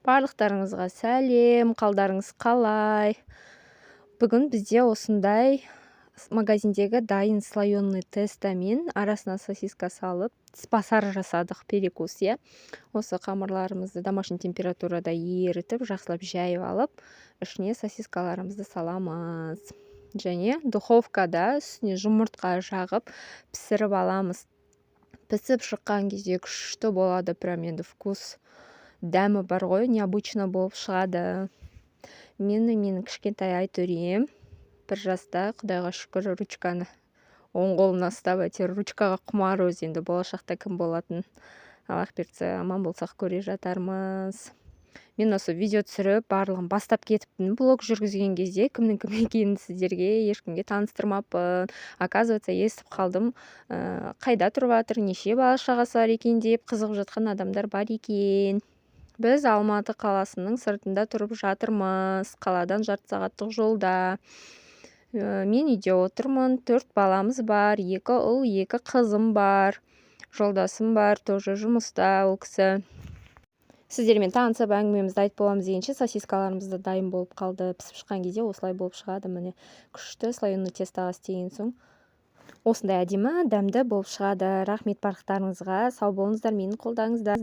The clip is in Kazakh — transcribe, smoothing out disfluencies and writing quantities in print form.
Барлықтарыңызға сәлем, қалдарыңыз қалай? Бүгін бізде осындай магазиндегі дайын слоеный тестомен арасына сосиска салып, басар жасадық, перекус, иә. Осы қамырларымызды домашний температурада ерітіп, жақсылап жайып алып, ішіне сосискаларымызды саламыз. Және духовкада үстіне жұмыртқа жағып, пісіріп аламыз. Пісіп шыққан кезде күшті болады, прям енді вкус, дәмі бар ғой, необычно болып шығады. Менің кішкентай айтөрем 1 жаста, құдайға шүкір, ручканы оң қолына ұстап, әйтеуір ручкаға құмар, өзі енді болашақта кім болатын Аллах берсе, аман болсақ көре жатармыз. Мен осы видео түсіріп, барлығын бастап кетіппін. Блог жүргізген кезде кімнің кім екенін сіздерге ешкімге таныстырмаппын. Оказывается, естіп қалдым, қайда тұрып жатыр, неше бала шағасы бар екен деп қызығып жатқан адамдар бар екен. Біз Алматы қаласының сыртында тұрып жатырмыз. Қаладан жарты сағаттық жолда. Мен үйде отырмын, 4 баламыз бар, 2 ұл, 2 қызым бар. Жолдасым бар, тоже жұмыста, ол кісі. Сіздермен танысып, әңгімемізді айтып боламыз дегенше, сосискаларымызды дайын болып қалды. Пісіп шыққан кезде осылай болып шығады. Міне, күшті слоеный тестоға істеген соң осындай әдемі, дәмді болып шығады. Рахмет барлықтарыңызға. Сау болыңыздар, мені қолдаңыздар.